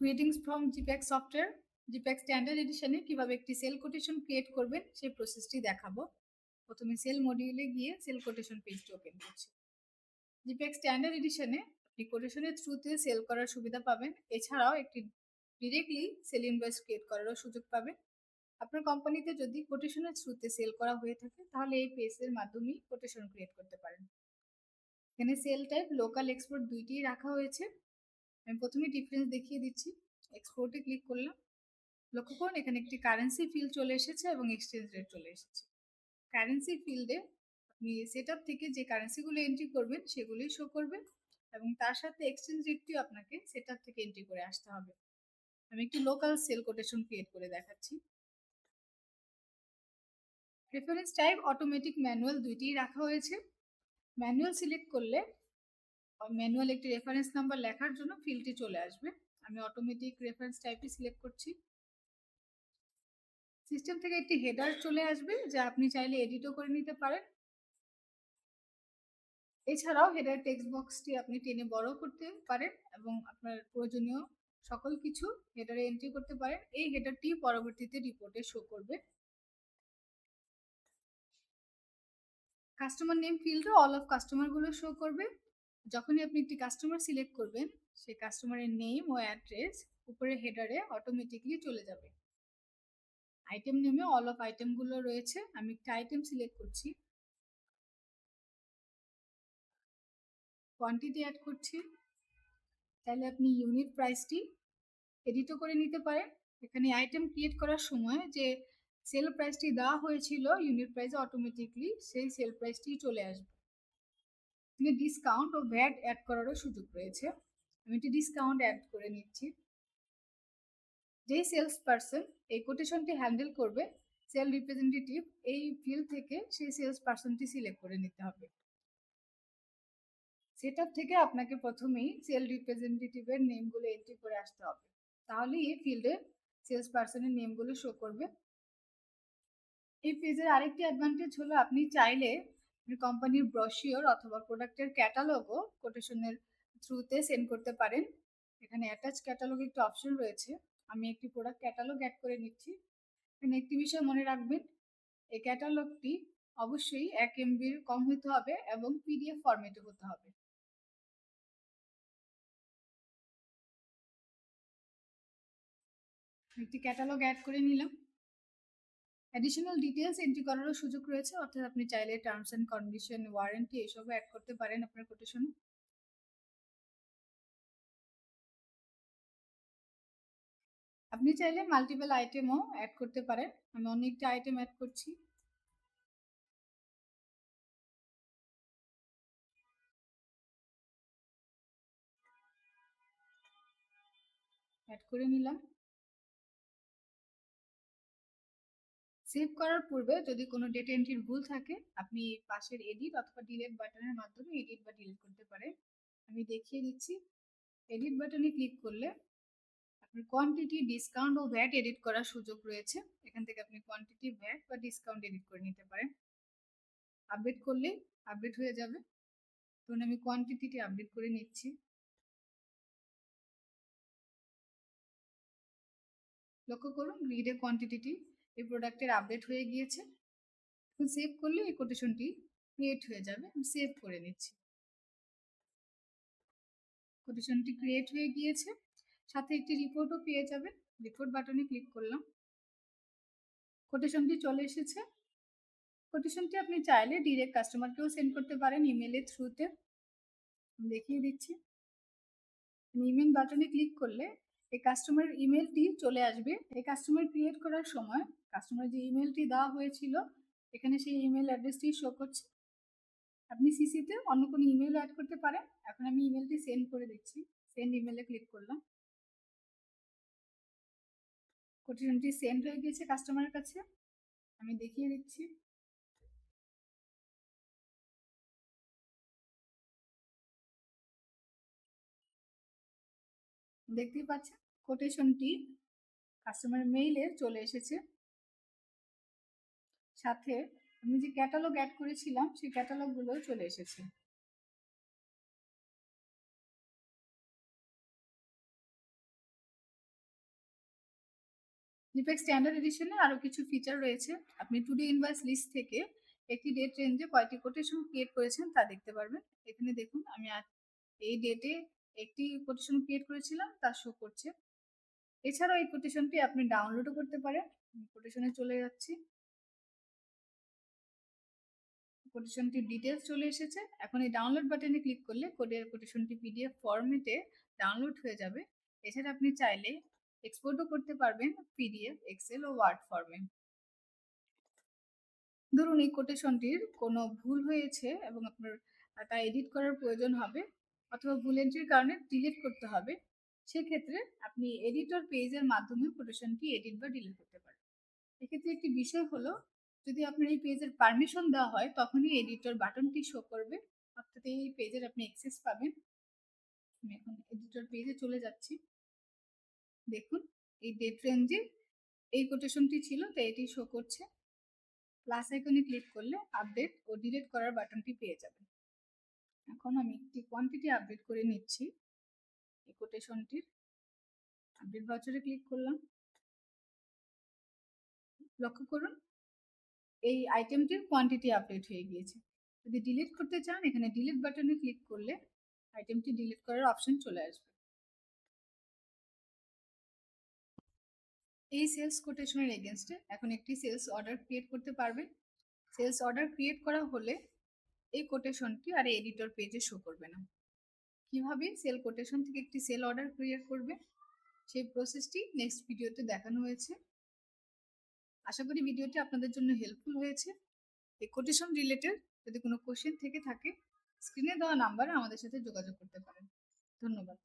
Greetings from জিপ্যাক software. জিপ্যাক standard এডিশনে কিভাবে একটি সেল কোটেশন ক্রিয়েট করবেন সেই প্রসেসটি দেখাবো। প্রথমে সেল মডিউলে গিয়ে সেল কোটেশন পেজটি ওপেন করছি। জিপ্যাক স্ট্যান্ডার্ড এডিশনে আপনি কোটেশনের থ্রুতে সেল করার সুবিধা পাবেন, এছাড়াও একটি ডিরেক্টলি সেল ইনভয়েস ক্রিয়েট করারও সুযোগ পাবেন। আপনার কোম্পানিতে যদি কোটেশনের থ্রুতে সেল করা হয়ে থাকে তাহলে এই পেজের মাধ্যমেই কোটেশন ক্রিয়েট করতে পারেন। এখানে সেল টাইপ, লোকাল, এক্সপোর্ট দুইটিই রাখা হয়েছে। আমি প্রথমে ডিফারেন্স দেখিয়ে দিচ্ছি। এক্সপোর্টে ক্লিক করলাম। লক্ষ্য করুন এখানে একটি কারেন্সি ফিল্ড চলে এসেছে এবং এক্সচেঞ্জ রেট চলে এসেছে। কারেন্সি ফিল্ডে আপনি সেটআপ থেকে যে কারেন্সিগুলো এন্ট্রি করবেন সেগুলোই শো করবে এবং তার সাথে এক্সচেঞ্জ রেটটিও আপনাকে সেটআপ থেকে এন্ট্রি করে আসতে হবে। আমি একটি লোকাল সেল কোটেশন ক্রিয়েট করে দেখাচ্ছি। রেফারেন্স টাইপ অটোমেটিক, ম্যানুয়াল দুইটিই রাখা হয়েছে। ম্যানুয়াল সিলেক্ট করলে ম্যানুয়াল একটি রেফারেন্স নাম্বার লেখার জন্য ফিল্ডটি চলে আসবে। আমি অটোমেটিক রেফারেন্স টাইপটি সিলেক্ট করছি। সিস্টেম থেকে একটি হেডার চলে আসবে যা আপনি চাইলে এডিটও করে নিতে পারেন। এছাড়াও হেডার টেক্সট বক্সটি আপনি টেনে বড় করতে পারেন এবং আপনার প্রয়োজনীয় সকল কিছু হেডারে এন্ট্রি করতে পারেন। এই হেডারটি পরবর্তীতে রিপোর্টে শো করবে। কাস্টমার নেম ফিল্ডে অল অফ কাস্টমার গুলো শো করবে। যখনই আপনি একটি কাস্টমার সিলেক্ট করবেন সেই কাস্টমারের নেম ও অ্যাড্রেস উপরে হেডারে অটোমেটিকলি চলে যাবে। আইটেম নেমে অল অফ আইটেম গুলো রয়েছে। আমি একটা আইটেম সিলেক্ট করছি, কোয়ান্টিটি অ্যাড করছি। তাহলে আপনি ইউনিট প্রাইসটি এডিটও করে নিতে পারেন। এখানে আইটেম ক্রিয়েট করার সময় যে সেল প্রাইসটি দেওয়া হয়েছিল ইউনিট প্রাইসে অটোমেটিকলি সেই সেল প্রাইসটি চলে আসবে। এখানে ডিসকাউন্ট ও ভ্যাট অ্যাড করারও সুযোগ রয়েছে। আমি একটি ডিসকাউন্ট অ্যাড করে নিচ্ছি। যেই সেলস পারসন এই কোটেশনটি হ্যান্ডেল করবে, সেল রিপ্রেজেন্টেটিভ এই ফিল্ড থেকে সেই সেলস পারসনটি সিলেক্ট করে নিতে হবে। সেটআপ থেকে আপনাকে প্রথমেই সেল রিপ্রেজেন্টেটিভের নেমগুলো এন্ট্রি করে আসতে হবে, তাহলে এই ফিল্ডে সেলস পারসনের নেমগুলো শো করবে। এই পেজের আরেকটি অ্যাডভান্টেজ হলো আপনি চাইলে কোম্পানির ব্রোশিওর অথবা প্রোডাক্টের ক্যাটালগও কোটেশনের থ্রুতে সেন্ড করতে পারেন। এখানে অ্যাটাচ ক্যাটালগ একটা অপশন রয়েছে। আমি একটি প্রোডাক্ট ক্যাটালগ অ্যাড করে নিচ্ছি। এখানে একটি বিষয় মনে রাখবেন, এই ক্যাটালগটি অবশ্যই 1 MBর কম হতে হবে এবং PDF ফরম্যাটে হতে হবে। একটি ক্যাটালগ অ্যাড করে নিলাম। অ্যাডিশনাল ডিটেলস এন্ট্রি করারও সুযোগ রয়েছে, অর্থাৎ আপনি চাইলে টার্মস অ্যান্ড কন্ডিশন, ওয়ারেন্টি এসবও অ্যাড করতে পারেন আপনার কোটেশনে। আপনি চাইলে মাল্টিপল আইটেমও অ্যাড করতে পারেন। আমি অনেকটা আইটেম অ্যাড করছি। অ্যাড করে নিলাম। সেভ করার পূর্বে যদি কোনো ডেটা এন্ট্রির ভুল থাকে আপনি পাশের এডিট অথবা ডিলিট বাটনের মাধ্যমে এডিট বা ডিলিট করতে পারেন। আমি দেখিয়ে দিচ্ছি। এডিট বাটনে ক্লিক করলে আপনার কোয়ান্টিটি, ডিসকাউন্ট ও ভ্যাট এডিট করার সুযোগ রয়েছে। এখান থেকে আপনি কোয়ান্টিটি, ভ্যাট বা ডিসকাউন্ট এডিট করে নিতে পারেন। আপডেট করলে আপডেট হয়ে যাবে। তখন আমি কোয়ান্টিটিটি আপডেট করে নিচ্ছি। লক্ষ্য করুন গ্রিডের কোয়ান্টিটিটি এই প্রোডাক্টের আপডেট হয়ে গিয়েছে। এখন সেভ করলে এই কোটেশনটি ক্রিয়েট হয়ে যাবে। আমি সেভ করে নিচ্ছি। কোটেশনটি ক্রিয়েট হয়ে গিয়েছে, সাথে একটি রিপোর্টও পেয়ে যাবেন। রিপোর্ট বাটনে ক্লিক করলাম। কোটেশনটি চলে এসেছে। কোটেশনটি আপনি চাইলে ডিরেক্ট কাস্টমারকেও সেন্ড করতে পারেন ইমেলের থ্রুতে। দেখিয়ে দিচ্ছি। ইমেল বাটনে ক্লিক করলে এই কাস্টমারের ইমেলটি চলে আসবে। এই কাস্টমার ক্রিয়েট করার সময় কাস্টমার যে ইমেলটি দেওয়া হয়েছিল এখানে সেই ইমেল অ্যাড্রেসটি শো করছে। আপনি সিসিতে অন্য কোনো ইমেল অ্যাড করতে পারেন। এখন আমি ইমেলটি সেন্ড করে দিচ্ছি। সেন্ড ইমেলে ক্লিক করলাম। কোটেশনটি সেন্ড হয়ে গিয়েছে কাস্টমারের কাছে। আমি দেখিয়ে দিচ্ছি। দেখতেই পাচ্ছেন কোটেশনটি কাস্টমার মেইলে চলে এসেছে। সাথে আমি যে ক্যাটালগ অ্যাড করেছিলাম সেই ক্যাটালগুলো চলে এসেছে। জিপেক্স স্ট্যান্ডার্ড এডিশনে আরও কিছু ফিচার রয়েছে। আপনি টুডে ইনভয়েস লিস্ট থেকে একটি ডেট রেঞ্জে কয়টি কোটেশন ক্রিয়েট করেছেন তা দেখতে পারবেন। এখানে দেখুন আমি এই ডেটে একটি কোটেশন ক্রিয়েট করেছিলাম তা শো করছে। এছাড়াও এই কোটেশনটি আপনি ডাউনলোডও করতে পারেন। কোটেশনে চলে যাচ্ছি, কোটেশনটির ডিটেলস চলে এসেছে। এখন এই ডাউনলোড বাটনে ক্লিক করলে কোটেশনটি পিডিএফ ফরম্যাটে ডাউনলোড হয়ে যাবে। এছাড়া আপনি চাইলে এক্সপোর্টও করতে পারবেন পিডিএফ, এক্সেল ও ওয়ার্ড ফর্মে। ধরুন এই কোটেশনটির কোনো ভুল হয়েছে এবং আপনার তা এডিট করার প্রয়োজন হবে, অথবা ভুল এন্ট্রির কারণে ডিলিট করতে হবে। সেক্ষেত্রে আপনি এডিটর পেজের মাধ্যমে কোটেশনটি এডিট বা ডিলিট করতে পারেন। এক্ষেত্রে একটি বিষয় হলো, যদি আপনার এই পেজের পারমিশন দেওয়া হয় তখনই এডিটর বাটনটি শো করবে, অর্থাৎ এই পেজের আপনি অ্যাক্সেস পাবেন। আমি এখন এডিটর পেজে চলে যাচ্ছি। দেখুন এই ডেট রেঞ্জে এই কোটেশনটি ছিল, তাই এটি শো করছে। প্লাস আইকনে ক্লিক করলে আপডেট ও ডিলিট করার বাটনটি পেয়ে যাবেন। এখন আমি একটি কোয়ান্টিটি আপডেট করে নিচ্ছি। এই কোটেশনটির আপডেট ভাউচারে ক্লিক করলাম। লক্ষ্য করুন এই আইটেমটির কোয়ান্টিটি আপডেট হয়ে গিয়েছে। যদি ডিলিট করতে চান এখানে ডিলিট বাটনে ক্লিক করলে আইটেমটি ডিলিট করার অপশন চলে আসবে। এই সেলস কোটেশনের এগেনস্টে এখন একটি সেলস অর্ডার ক্রিয়েট করতে পারবেন। সেলস অর্ডার ক্রিয়েট করা হলে এই কোটেশনটি আর এডিটর পেজে শো করবে না। কিভাবে সেল কোটেশন থেকে একটি সেল অর্ডার ক্রিয়েট করবে সেই প্রসেসটি নেক্সট ভিডিওতে দেখানো হয়েছে। আশা করি ভিডিওটি আপনাদের জন্য হেল্পফুল হয়েছে। এই কোটেশন রিলেটেড যদি কোনো কোশ্চেন থেকে থাকে স্ক্রিনে দেওয়া নাম্বারে আমাদের সাথে যোগাযোগ করতে পারেন। ধন্যবাদ।